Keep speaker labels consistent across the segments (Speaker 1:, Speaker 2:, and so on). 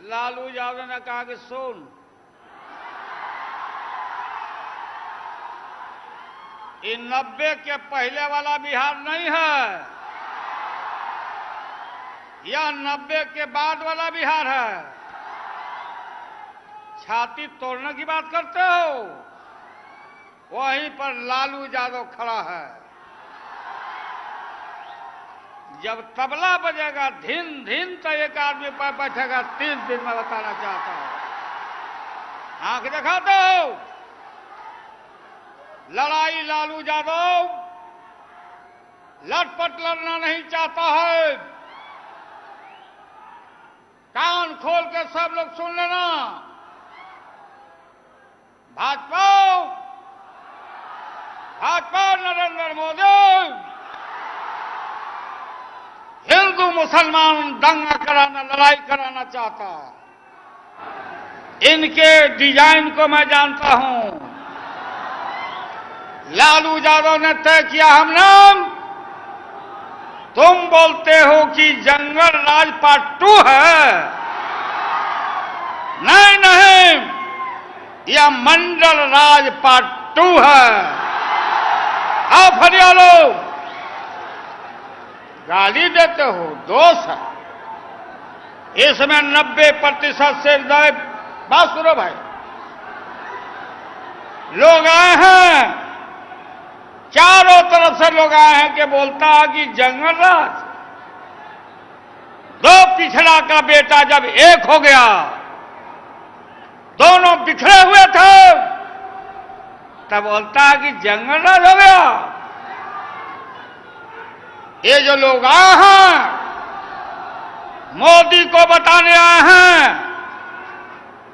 Speaker 1: लालू यादव ने कहा कि सुन, ये 90 के पहले वाला बिहार नहीं है, यह 90 के बाद वाला बिहार है। छाती तोड़ने की बात करते हो, वहीं पर लालू यादव खड़ा है। जब तबला बजेगा धीन धीन तो एक आदमी पर बैठेगा 3 दिन में, बताना चाहता हूं। आंख दिखाते हो, लड़ाई लालू यादव लटपट लड़ना नहीं चाहता है। कान खोल के सब लोग सुन लेना, भाजपा नरेंद्र मोदी हिंदू मुसलमान दंगा कराना, लड़ाई कराना चाहता है। इनके डिजाइन को मैं जानता हूं। लालू यादव ने तय किया हम नाम, तुम बोलते हो कि जंगल राज पार्ट 2 है। नहीं नहीं, यह मंडल राज पार्ट 2 है। आओ फरियालो, गाली देते हो, दोष है। इसमें 90% से बात सुनो भाई, लोग आए हैं, चारों तरफ से लोग आए हैं कि बोलता है कि जंगल राज, 2 पिछड़ा का बेटा जब एक हो गया, दोनों बिखरे हुए थे, तब बोलता है कि जंगल राज हो गया। ये जो लोग आए हैं, मोदी को बताने आए हैं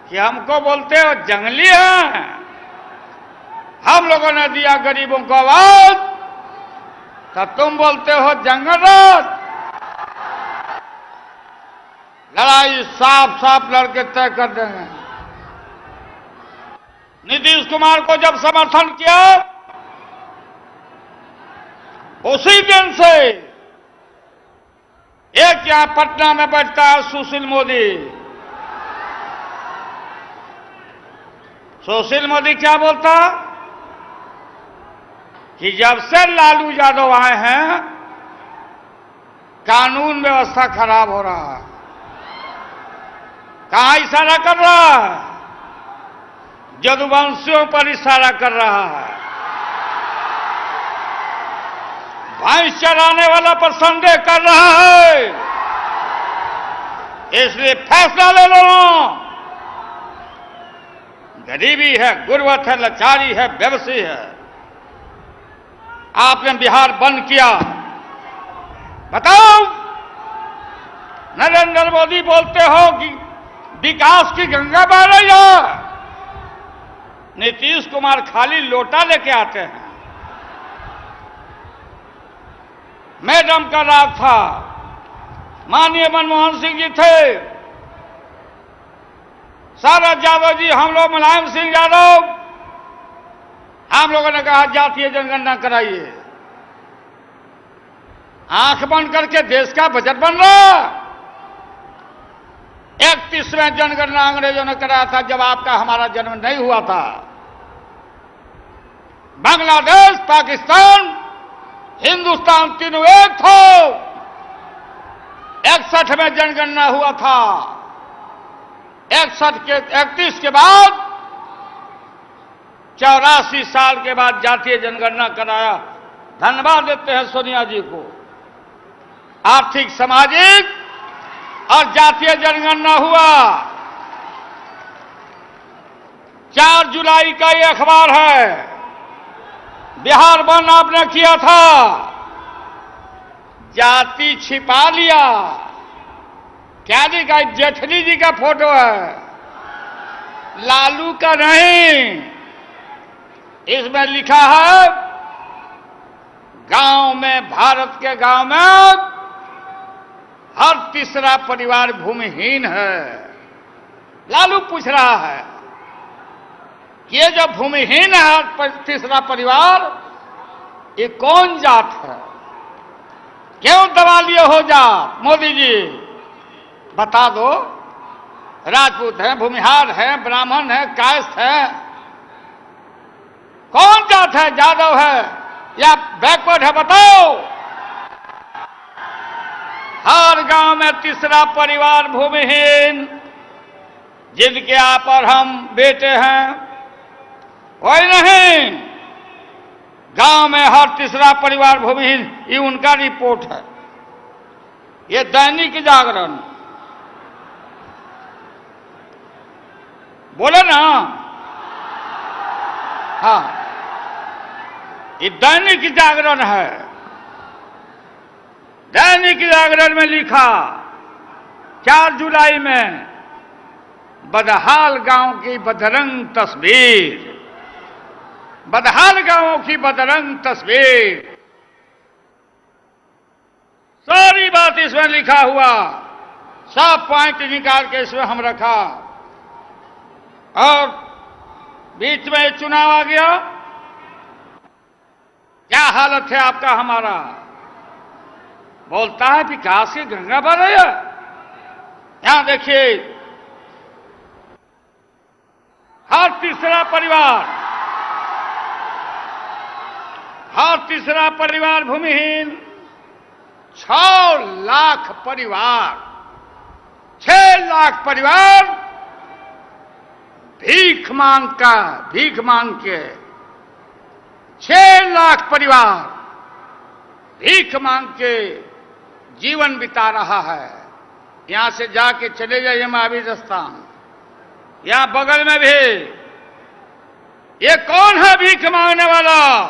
Speaker 1: कि हमको बोलते हो जंगली हैं, हम लोगों ने दिया गरीबों को आवाज, तो तुम बोलते हो जंगल राज। लड़ाई साफ साफ लड़के तय कर देंगे। नीतीश कुमार को जब समर्थन किया, उसी दिन से एक यहां पटना में बैठता है सुशील मोदी। सुशील मोदी क्या बोलता कि जब से लालू यादव आए हैं, कानून व्यवस्था खराब हो रहा है। कहां इशारा कर रहा है? यदुवंशियों पर इशारा कर रहा है। भैंस चराने वाला पर संदेह कर रहा है। इसलिए फैसला ले लो। गरीबी है, गुर्बत है, लाचारी है, बेबसी है। आपने बिहार बंद किया, बताओ। नरेंद्र मोदी बोलते हो कि विकास की गंगा बह रही है, नीतीश कुमार खाली लोटा लेके आते हैं। मैडम का राज था, माननीय मनमोहन सिंह जी थे, शरद यादव जी, हम लोग मुलायम सिंह यादव, हम लोगों ने कहा जातीय जनगणना कराइए। आंख बंद करके देश का बजट बन रहा। 31वें जनगणना अंग्रेजों ने कराया था, जब आपका हमारा जन्म नहीं हुआ था। बांग्लादेश, पाकिस्तान, हिंदुस्तान तीनों एक थे। 61 में जनगणना हुआ था। 31 के बाद 84 साल के बाद जातीय जनगणना कराया। धन्यवाद देते हैं सोनिया जी को। आर्थिक, सामाजिक और जातीय जनगणना हुआ। 4 जुलाई का ये अखबार है। बिहार बंद आपने किया था, जाति छिपा लिया। क्या जी का? जेठनी जी का फोटो है, लालू का नहीं। इसमें लिखा है, गांव में, भारत के गांव में हर तीसरा परिवार भूमिहीन है। लालू पूछ रहा है कि ये जो भूमिहीन है तीसरा परिवार, ये कौन जात है? क्यों दबा लिए हो जात? मोदी जी बता दो। राजपूत हैं, भूमिहार हैं, ब्राह्मण हैं, कायस्थ हैं, कौन जात है? यादव है या बैकवर्ड है? बताओ। हर गांव में तीसरा परिवार भूमिहीन, जिनके आप और हम बेटे हैं, कोई नहीं। गांव में हर तीसरा परिवार भूमिहीन, ये उनका रिपोर्ट है। ये दैनिक जागरण बोले ना। हाँ, ये दैनिक जागरण है। दैनिक जागरण में लिखा 4 जुलाई में, बदहाल गांव की बदरंग तस्वीर, बदहाल गांवों की बदरंग तस्वीर। सारी बात इसमें लिखा हुआ, सब पॉइंट निकाल के इसमें हम रखा। और बीच में चुनाव आ गया, क्या हालत है आपका हमारा? बोलता है विकास की गंगा बह रही है। यहां देखिए, हर तीसरा परिवार भूमिहीन। 6 लाख परिवार, 6 लाख परिवार भीख मांग के 6 लाख परिवार भीख मांग के जीवन बिता रहा है। यहां से जाके चले जाइए महावीर स्थान, यहां बगल में भी। ये कौन है भीख मांगने वाला?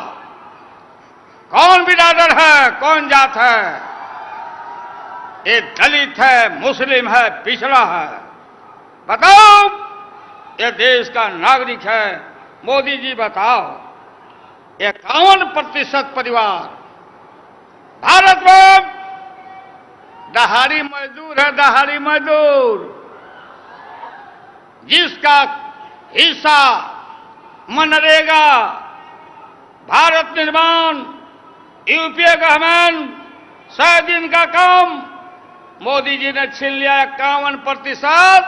Speaker 1: कौन बिरादर है? कौन जात है? ये दलित है, मुस्लिम है, पिछड़ा है? बताओ। ये देश का नागरिक है। मोदी जी बताओ, 51% परिवार भारत में दहाड़ी मजदूर है। दहाड़ी मजदूर जिसका हिस्सा मनरेगा, भारत निर्माण, यूपीए गवर्नमेंट 100 दिन का काम मोदी जी ने छीन लिया। 51%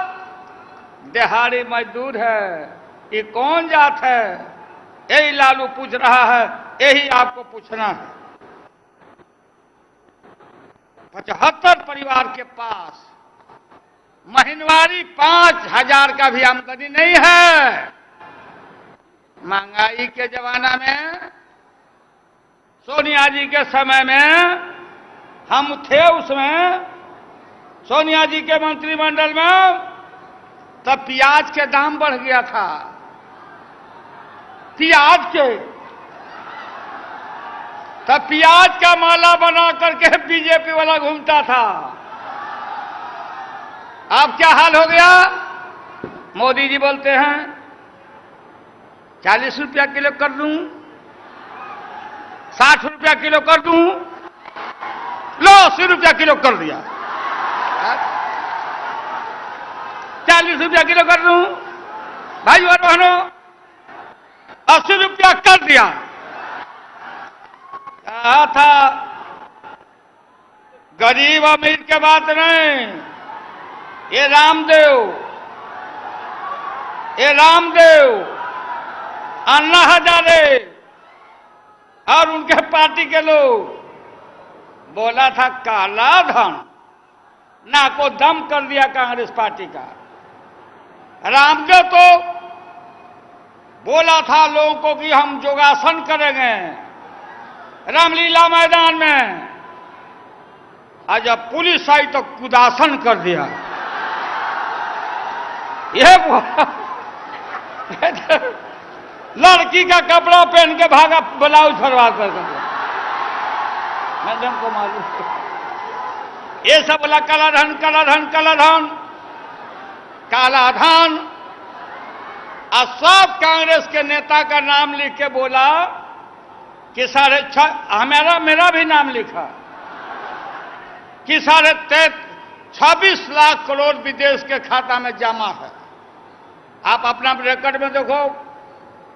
Speaker 1: दिहाड़ी मजदूर है। ये कौन जात है? यही लालू पूछ रहा है, यही आपको पूछना है। 75 परिवार के पास महीनवारी 5,000 का भी आमदनी नहीं है। महंगाई के जमाना में, सोनिया जी के समय में हम थे, उसमें सोनिया जी के मंत्रिमंडल में, तब प्याज के दाम बढ़ गया था। प्याज के, तब प्याज का माला बना करके बीजेपी वाला घूमता था। अब क्या हाल हो गया? मोदी जी बोलते हैं 40 रुपया किलो कर दूं, 60 रुपया किलो कर दूं, लो 80 रुपया किलो कर दिया। 40 रुपया किलो कर दूं, भाई और बहनों, 80 रुपया कर दिया। कहा था गरीब अमीर के बात नहीं, ये रामदेव, अन्ना हजारे और उनके पार्टी के लोग बोला था काला धन, ना को दम कर दिया कांग्रेस पार्टी का। रामदेव तो बोला था लोगों को कि हम योगासन करेंगे रामलीला मैदान में, आज जब पुलिस आई तो कुदासन कर दिया। यह लड़की का कपड़ा पहन के भागा, ब्लाउज फरवा कर मैडम को मालूम। ये सब बोला काला धन, काला धन, काला धन, काला धन। और सब कांग्रेस के नेता का नाम लिख के बोला कि 6.5, मेरा भी नाम लिखा कि 26 लाख करोड़ विदेश के खाता में जमा है। आप अपना रिकॉर्ड में देखो,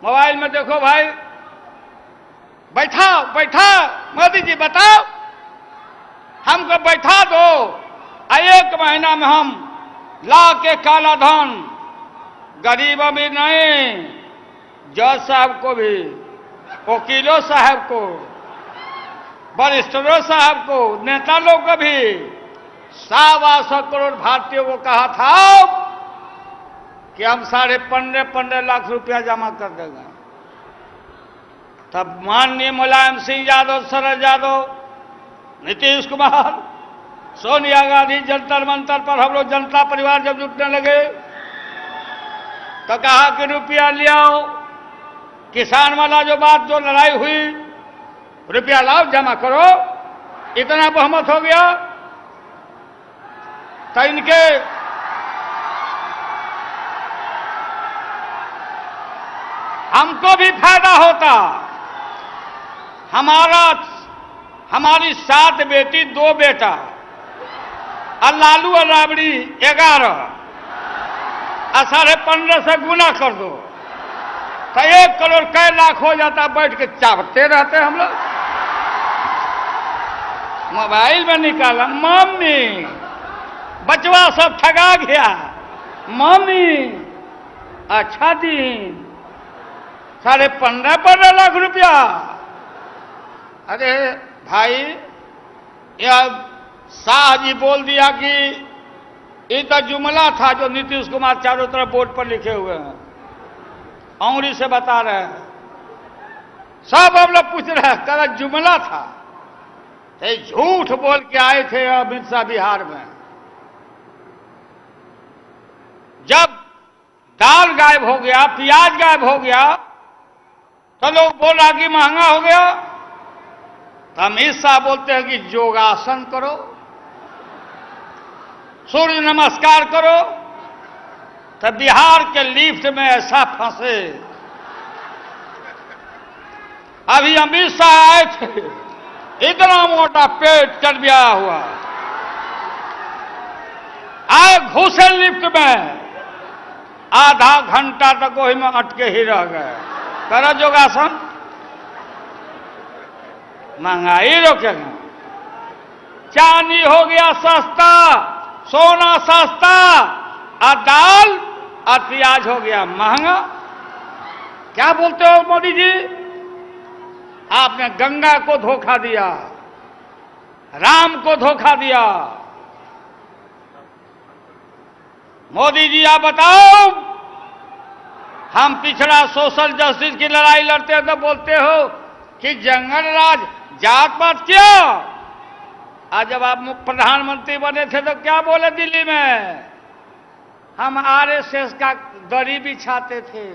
Speaker 1: मोबाइल में देखो भाई। बैठा मोदी जी बताओ, हमको बैठा दो, 1 महीना में हम ला के काला धन गरीब भी नहीं, जज साहब को भी, वकीलों साहब को, वरिष्ठों साहब को, नेता लोग को भी 125 करोड़ भारतीयों को कहा था कि हम 15.5 लाख रुपया जमा कर देंगे। तब माननीय मुलायम सिंह यादव, शरद यादव, नीतीश कुमार, सोनिया गांधी जंतर मंतर पर हम लोग जनता परिवार जब जुटने लगे तो कहा कि रुपया ले आओ, किसान वाला जो बात, जो लड़ाई हुई, रुपया लाओ जमा करो, इतना बहुमत हो गया तो इनके हमको भी फायदा होता। हमारी 7 बेटी 2 बेटा और लालू और राबड़ी 11 और 15.5 से गुना कर दो तो 1 करोड़ कै लाख हो जाता। बैठ के चावते रहते हम लोग। मोबाइल में निकाला, मम्मी बचवा सब ठगा गया, मम्मी अच्छा दिन 15.5 लाख रुपया। अरे भाई, यह शाह जी बोल दिया कि ये तो जुमला था जो नीतीश कुमार चारों तरफ बोर्ड पर लिखे हुए हैं, अंगुली से बता रहे हैं। सब हम लोग पूछ रहे हैं, कल जुमला था, तो झूठ बोल के आए थे अमित शाह बिहार में। जब दाल गायब हो गया, प्याज गायब हो गया, तो लोग बोल रहा कि महंगा हो गया। तो अमित शाह बोलते हैं कि योगासन करो, सूर्य नमस्कार करो। तो बिहार के लिफ्ट में ऐसा फंसे। अभी अमित शाह आए थे, इतना मोटा पेट चर्बिया हुआ, आए घुसे लिफ्ट में, आधा घंटा तक वही में अटके ही रह गए। करो योगासन, महंगाई रोकेगा। चांदी हो गया सस्ता, सोना सस्ता, और दाल और प्याज हो गया महंगा। क्या बोलते हो मोदी जी? आपने गंगा को धोखा दिया, राम को धोखा दिया। मोदी जी आप बताओ, हम पिछड़ा सोशल जस्टिस की लड़ाई लड़ते तो बोलते हो कि जंगल राज, जात पात क्या? आज जब आप प्रधानमंत्री बने थे तो क्या बोले दिल्ली में? हम आरएसएस का दरी बिछाते थे,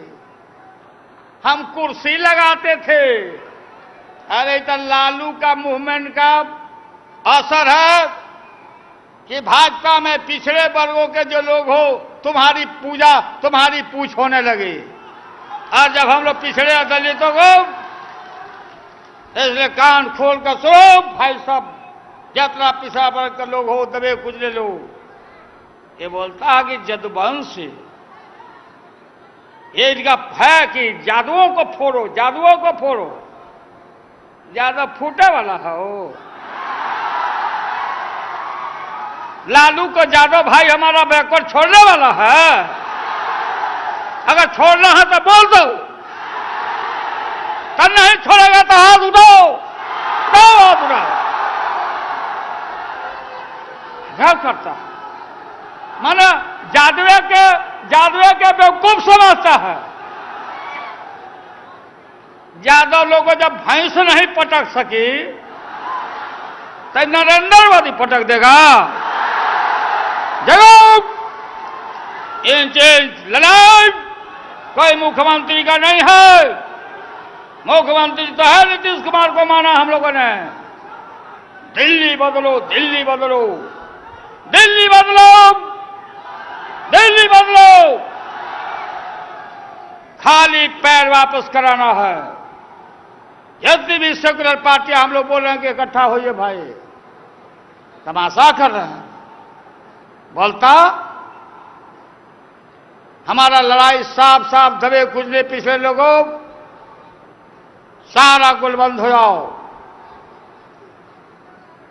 Speaker 1: हम कुर्सी लगाते थे। अरे तो लालू का मूवमेंट का असर है कि भाजपा में पिछड़े वर्गों के जो लोग हो, तुम्हारी पूजा, तुम्हारी पूछ होने लगी। और जब हम लोग पिछड़े दलितों को, इसलिए कान खोल कर सुनो भाई साहब, जितना पिछड़ा वर्ग के लोग हो, दबे कुचले लोग, ये बोलता है कि जदुवंश, ये इनका है कि जादुओं को फोड़ो, जादुओं को फोड़ो। जादू फूटे वाला है वो। लालू को जादव भाई हमारा बैकवर्ड छोड़ने वाला है। अगर छोड़ना है तो बोल दो, तब नहीं छोड़ेगा तो हाथ उठाओ, हाथ उठाओ। क्या करता है? माना जादुए के बेवकूफ समझता है। यादव लोगों जब भैंस नहीं पटक सकी तो नरेंद्र मोदी पटक देगा। जवाब इंच लड़ाई कोई मुख्यमंत्री का नहीं है। मुख्यमंत्री तो है नीतीश कुमार को माना हम लोगों ने। दिल्ली बदलो, दिल्ली बदलो, दिल्ली बदलो, दिल्ली बदलो। खाली पैर वापस कराना है। यदि भी सेकुलर पार्टियां हम लोग बोल रहे हैं कि इकट्ठा होइए भाई, तमाशा कर रहे हैं। बोलता हमारा लड़ाई साफ साफ दबे कुचले पिछले लोगों, सारा गुलबंद हो जाओ।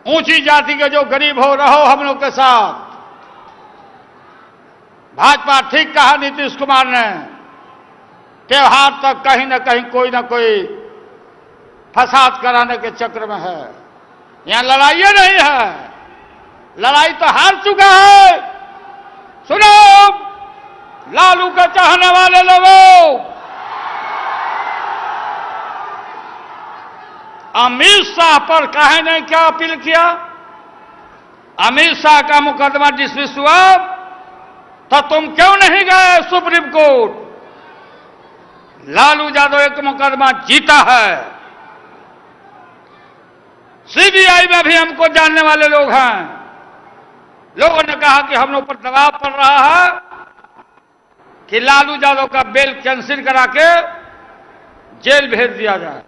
Speaker 1: ऊंची जाति के जो गरीब हो, रहो हम लोग के साथ। भाजपा ठीक कहा नीतीश कुमार ने, त्योहार तक कहीं ना कहीं कोई ना कोई फसाद कराने के चक्र में है। यहां लड़ाई नहीं है, लड़ाई तो हार चुका है। सुनो लालू के चाहने वाले लोगों, अमित शाह पर काहे ने क्या अपील किया? अमित शाह का मुकदमा डिसमिस हुआ तो तुम क्यों नहीं गए सुप्रीम कोर्ट? लालू यादव एक मुकदमा जीता है। सीबीआई में भी हमको जानने वाले लोग हैं। लोगों ने कहा कि हम लोग पर दबाव पड़ रहा है कि लालू यादव का बेल कैंसिल करा के जेल भेज दिया जाए।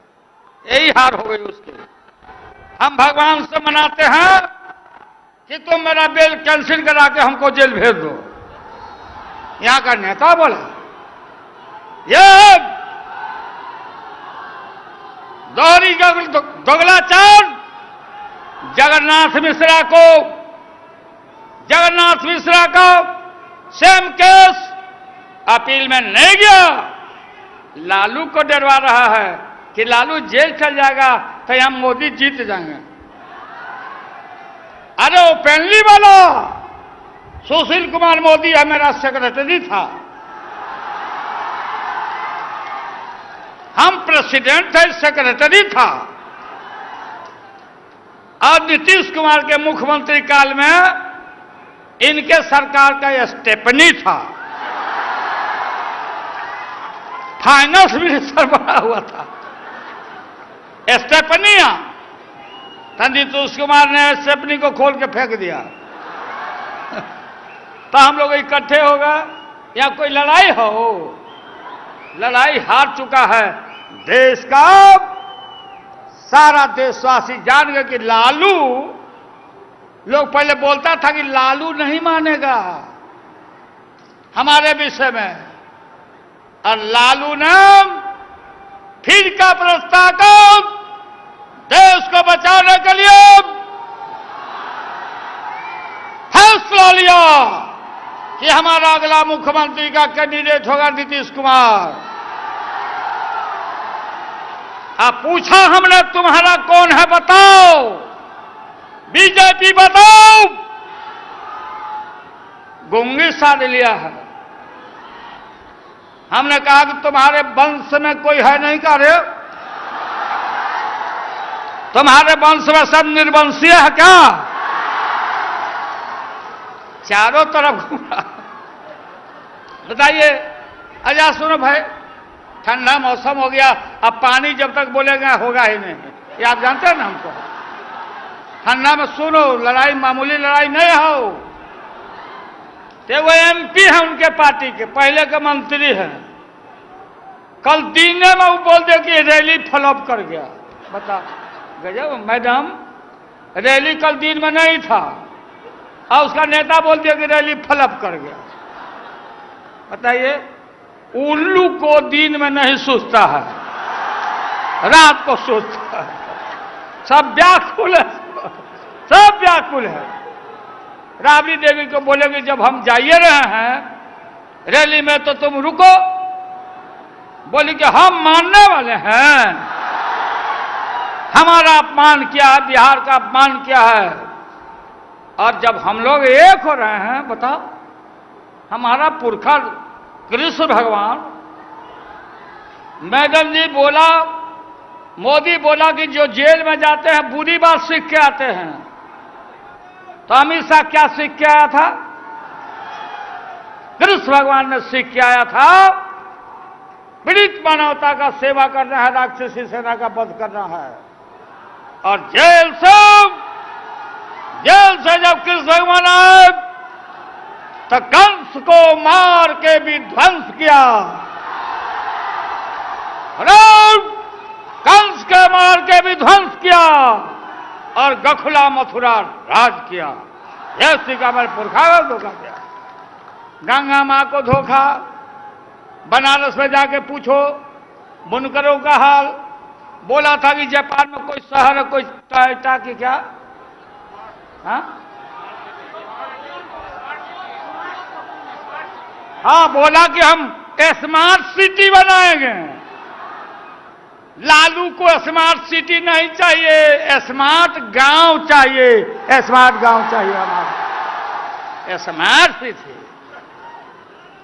Speaker 1: यही हार हो गई उसकी। हम भगवान से मनाते हैं कि तुम मेरा बेल कैंसिल करा के हमको जेल भेज दो। यहां का नेता बोला ये दोहरी दोगलाचार जगन्नाथ मिश्रा को सेम केस अपील में नहीं गया। लालू को डरवा रहा है कि लालू जेल चल जाएगा तो हम मोदी जीत जाएंगे। अरे ओपनली बोला, सुशील कुमार मोदी है मेरा सेक्रेटरी था, हम प्रेसिडेंट थे, सेक्रेटरी था। और नीतीश कुमार के मुख्यमंत्री काल में इनके सरकार का स्टेपनी था, फाइनेंस मिनिस्टर बना हुआ था स्टेपनिया। तो नीतीश कुमार ने स्टेपनी को खोल के फेंक दिया। तो हम लोग इकट्ठे हो गए। यहां कोई लड़ाई हो? लड़ाई हार चुका है देश का। सारा देशवासी जान गए कि लालू, लोग पहले बोलता था कि लालू नहीं मानेगा हमारे विषय में, और लालू ने फिर का प्रस्ताव देश को बचाने के लिए फैसला लिया कि हमारा अगला मुख्यमंत्री का कैंडिडेट होगा नीतीश कुमार। अब पूछा हमने तुम्हारा कौन है बताओ, बीजेपी बताओ। गुंगी साध लिया है। हमने कहा कि तुम्हारे वंश में कोई है नहीं का रे? तुम्हारे वंश में सब निर्वंशीय है क्या? चारों तरफ घूमा। बताइए। अच्छा सुनो भाई, ठंडा मौसम हो गया, अब पानी जब तक बोलेगा होगा ही नहीं। ये आप जानते हैं ना हमको। ठंडा में सुनो, लड़ाई मामूली लड़ाई नहीं हो। तो वो एमपी है उनके पार्टी के, पहले के मंत्री हैं। कल दिन में वो बोल दे कि रैली फ्लॉप कर गया। बता गजब मैडम, रैली कल दिन में नहीं था और उसका नेता बोल दिया कि रैली फ्लॉप कर गया। बताइए, उल्लू को दिन में नहीं सोचता है, रात को सोचता है। सब व्याकुल है, सब व्याकुल है। राबड़ी देवी को बोलेगी जब हम जाइए रहे हैं रैली में तो तुम रुको। बोली कि हम मानने वाले हैं, हमारा अपमान किया है, बिहार का अपमान किया है। और जब हम लोग एक हो रहे हैं, बताओ, हमारा पुरखा कृष्ण भगवान, मैडम जी बोला, मोदी बोला कि जो जेल में जाते हैं बुरी बात सीख के आते हैं। तो अमित शाह क्या सीख के आया था? कृष्ण भगवान ने सीख के आया था पीड़ित मानवता का सेवा करना है, राक्षसी सेना का वध करना है। और जेल से जब कृष्ण भगवान आए तो कंस को मार के भी ध्वंस किया। कंस के मार के भी ध्वंस किया और गखुला मथुरा राज किया। यह सीखा मेरे पुरखा को धोखा दिया। गंगा मां को धोखा। बनारस में जाके पूछो बुनकरों का हाल। बोला था कि जापान में कोई शहर है, कोई टाटा की क्या, हाँ हाँ, बोला कि हम स्मार्ट सिटी बनाएंगे। लालू को स्मार्ट सिटी नहीं चाहिए, स्मार्ट गांव चाहिए, स्मार्ट गांव चाहिए हमारा, स्मार्ट सिटी।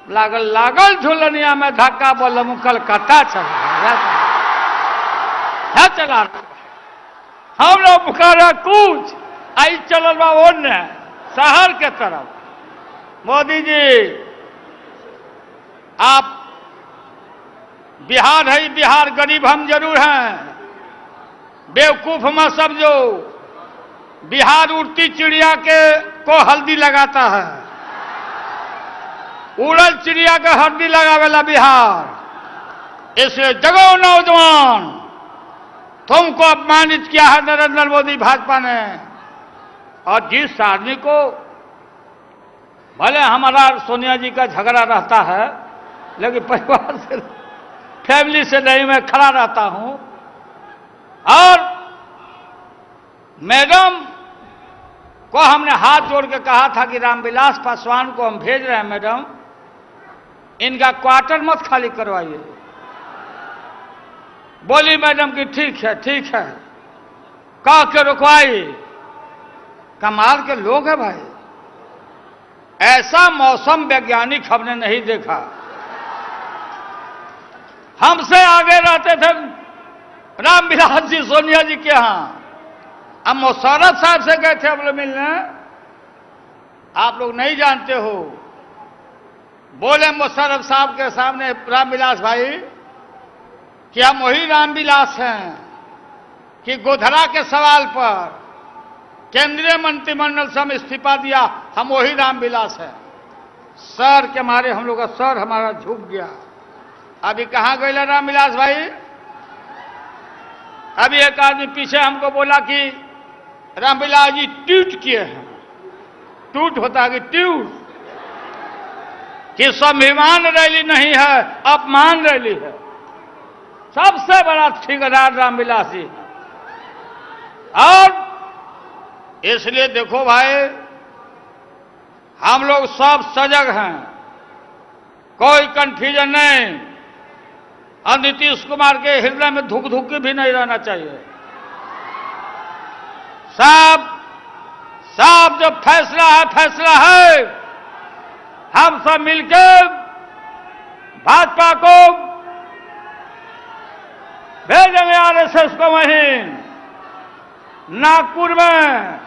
Speaker 1: लागल लागल झुलनिया में धक्का बोल कलकत्ता चला हम लोग बुखारा कुछ आई चल बा ओने शहर के तरफ। मोदी जी, आप बिहार है, बिहार गरीब हम जरूर हैं, बेवकूफ मत समझो। बिहार उड़ती चिड़िया के को हल्दी लगाता है, उड़ल चिड़िया के हल्दी लगावेला बिहार। इसलिए जगो नौजवान, तुमको अपमानित किया है नरेंद्र मोदी भाजपा ने। और जिस आदमी को, भले हमारा सोनिया जी का झगड़ा रहता है, लेकिन परिवार से, फैमिली से नहीं, मैं खड़ा रहता हूं। और मैडम को हमने हाथ जोड़ के कहा था कि रामविलास पासवान को हम भेज रहे हैं मैडम, इनका क्वार्टर मत खाली करवाइए। बोली मैडम कि ठीक है ठीक है, कह के रुकवाई। कमाल के लोग हैं भाई, ऐसा मौसम वैज्ञानिक हमने नहीं देखा। हमसे आगे रहते थे रामविलास जी सोनिया जी के यहां, हम मुशर्रफ साहब से गए थे हम लोग मिलने, आप लोग नहीं जानते हो। बोले मुशर्रफ साहब के सामने रामविलास भाई कि हम वही रामविलास हैं कि गोधरा के सवाल पर केंद्रीय मंत्रिमंडल से हम इस्तीफा दिया, हम वही रामविलास हैं। सर के मारे हम लोग का सर हमारा झुक गया। अभी कहां गए रामविलास भाई? अभी एक आदमी पीछे हमको बोला कि रामविलास जी ट्वीट किए हैं। ट्वीट होता है कि ट्वीट, कि स्वाभिमान रैली नहीं है, अपमान रैली है। सबसे बड़ा ठिकादार रामविलास जी। और इसलिए देखो भाई, हम लोग सब सजग हैं, कोई कंफ्यूजन नहीं। और नीतीश कुमार के हृदय में धुक धुकी भी नहीं रहना चाहिए। सब जो फैसला है फैसला है। हम सब मिलकर भाजपा को भेजेंगे आरएसएस को वहीं नागपुर में।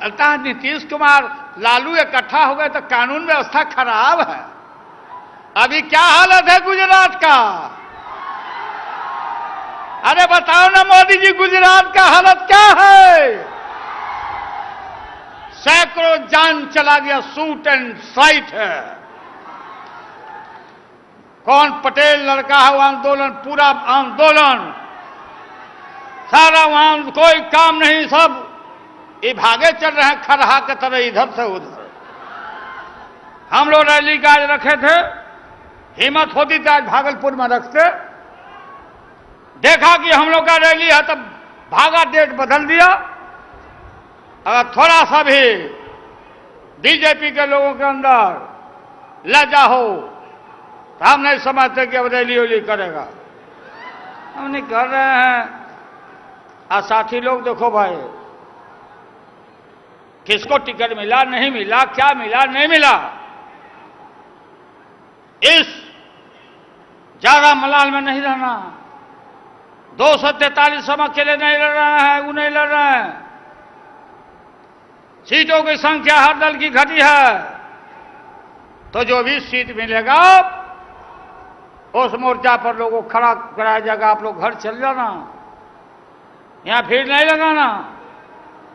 Speaker 1: अर्थात नीतीश कुमार लालू इकट्ठा हो गए तो कानून व्यवस्था खराब है। अभी क्या हालत है गुजरात का? अरे बताओ ना मोदी जी, गुजरात का हालत क्या है? सैकड़ों जान चला गया, शूट एंड साइट है। कौन पटेल लड़का है वो आंदोलन, पूरा आंदोलन, सारा वहां कोई काम नहीं, सब ये भागे चल रहे हैं खरहा के तरह इधर से उधर। हम लोग रैली का आज रखे थे, हिम्मत होती तो आज भागलपुर में रखते। देखा कि हम लोग का रैली है तब भागा, डेट बदल दिया। अगर थोड़ा सा भी बीजेपी के लोगों के अंदर लज्जा हो तो हम नहीं समझते कि अब रैली वैली करेगा। हम नहीं कर रहे हैं। और साथी लोग देखो भाई, किसको टिकट मिला नहीं मिला, क्या मिला नहीं मिला, इस ज्यादा मलाल में नहीं रहना। 243 हम अकेले नहीं लड़ रहे हैं, वो नहीं लड़ रहे हैं। सीटों की संख्या हर दल की घटी है, तो जो भी सीट मिलेगा उस मोर्चा पर लोगों को खड़ा कराया जाएगा। आप लोग घर चल जाना, यहां भीड़ नहीं लगाना।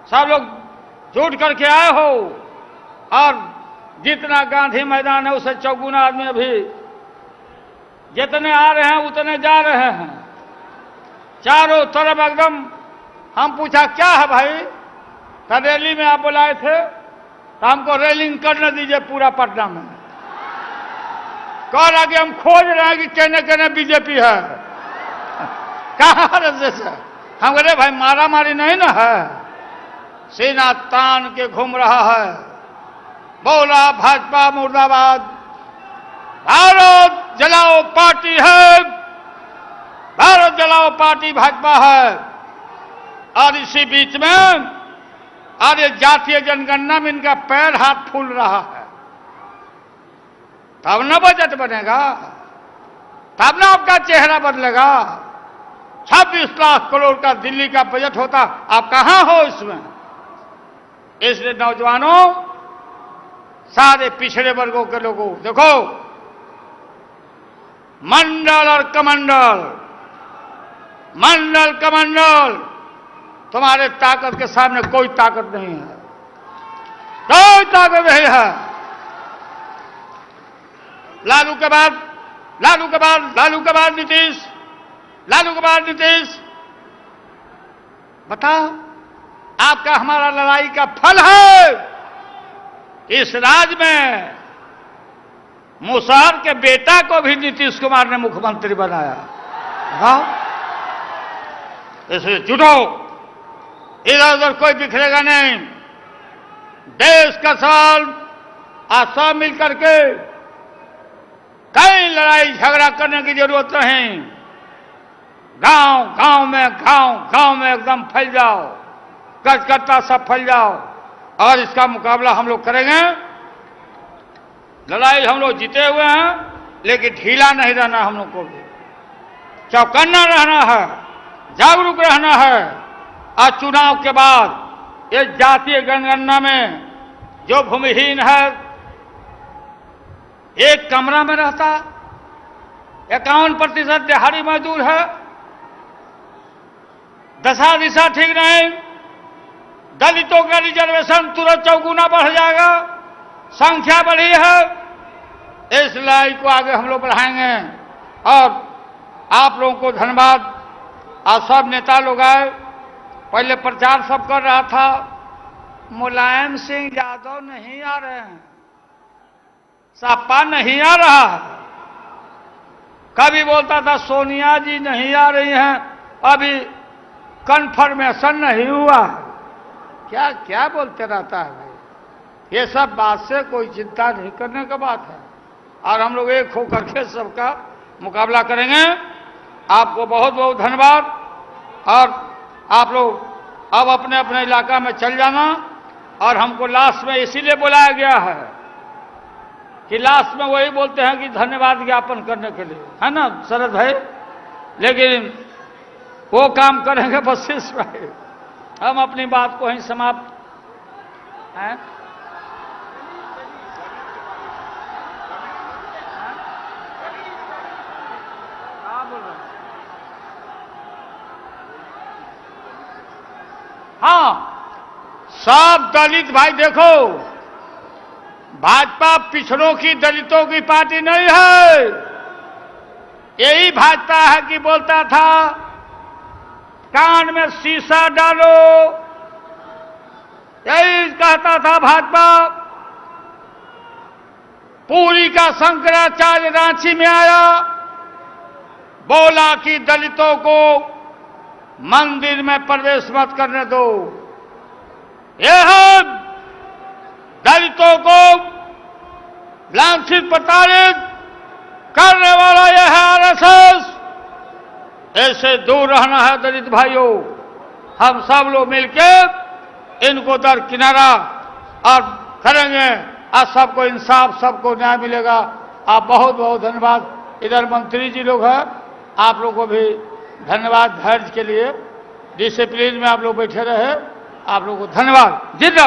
Speaker 1: सब लोग जुट करके आए हो, और जितना गांधी मैदान है उसे चौगुना आदमी अभी जितने आ रहे हैं उतने जा रहे हैं। चारों तरफ एकदम। हम पूछा क्या है भाई, तो रैली में आप बुलाए थे तो हमको रेलिंग करने दीजिए पूरा पटना में। कह रहा कि हम खोज रहे हैं कि कहने कहने बीजेपी है। कहां जैसे हम कह रहे भाई मारा मारी नहीं ना है, सीना तान के घूम रहा है। बोला भाजपा मुर्दाबाद। भारत जलाओ पार्टी है, भारत जलाओ पार्टी भाजपा है। और इसी बीच में और ये जातीय जनगणना में इनका पैर हाथ फूल रहा है। तब ना बजट बनेगा, तब ना आपका चेहरा बदलेगा। 26 लाख करोड़ का दिल्ली का बजट होता, आप कहां हो इसमें? इसलिए नौजवानों, सारे पिछड़े वर्गों के लोगों, देखो मंडल और कमंडल, मंडल कमंडल, तुम्हारे ताकत के सामने कोई ताकत नहीं है, कोई ताकत नहीं है। लालू के बाद, लालू के बाद, लालू के बाद नीतीश, लालू के बाद नीतीश। बताओ, आपका हमारा लड़ाई का फल है। इस राज्य में मुसहर के बेटा को भी नीतीश कुमार ने मुख्यमंत्री बनाया। हाँ, इसलिए जुटो, इधर उधर कोई बिखरेगा नहीं। देश का सवाल आज सब मिलकर के, कहीं लड़ाई झगड़ा करने की जरूरत नहीं। गांव गांव में एकदम फैल जाओ, गजकर्ता सब फैल जाओ और इसका मुकाबला हम लोग करेंगे। लड़ाई हम लोग जीते हुए हैं, लेकिन ढीला नहीं रहना, हम लोग को भी चौकन्ना रहना है, जागरूक रहना है। और चुनाव के बाद ये जातीय जनगणना में जो भूमिहीन है, एक कमरा में रहता, 51% दिहाड़ी मजदूर है, दशा दिशा ठीक नहीं, दलितों का रिजर्वेशन तुरंत चौगुना बढ़ जाएगा, संख्या बढ़ी है। इस लड़ाई को आगे हम लोग बढ़ाएंगे। और आप लोगों को धन्यवाद। आज सब नेता लोग आए, पहले प्रचार सब कर रहा था, मुलायम सिंह यादव नहीं आ रहे हैं, सपा नहीं आ रहा है। कभी बोलता था सोनिया जी नहीं आ रही हैं, अभी कन्फर्मेशन नहीं हुआ। क्या क्या बोलते रहता है भाई? ये सब बात से कोई चिंता नहीं करने का बात है, और हम लोग एक होकर के सबका मुकाबला करेंगे। आपको बहुत बहुत धन्यवाद। और आप लोग अब अपने अपने इलाका में चल जाना। और हमको लास्ट में इसीलिए बुलाया गया है कि लास्ट में वही बोलते हैं कि धन्यवाद ज्ञापन करने के लिए, है ना शरद भाई? लेकिन वो काम करेंगे बस भाई, हम अपनी बात को ही समाप्त है। हाँ, सब दलित भाई देखो, भाजपा पिछड़ों की, दलितों की पार्टी नहीं है। यही भाजपा है कि बोलता था कान में शीशा डालो, यही कहता था भाजपा। पूरी का शंकराचार्य रांची में आया, बोला कि दलितों को मंदिर में प्रवेश मत करने दो। यह दलितों को लांछित प्रताड़ित करने वाला यह है आरएसएस। ऐसे दूर रहना है दलित भाइयों। हम सब लोग मिलकर इनको दरकिनारा और करेंगे, आज सबको इंसाफ, सबको न्याय मिलेगा। आप बहुत बहुत धन्यवाद। इधर मंत्री जी लोग हैं, आप लोगों को भी धन्यवाद धैर्य के लिए। डिसिप्लिन में आप लोग बैठे रहे, आप लोगों को धन्यवाद। जिंदाबाद।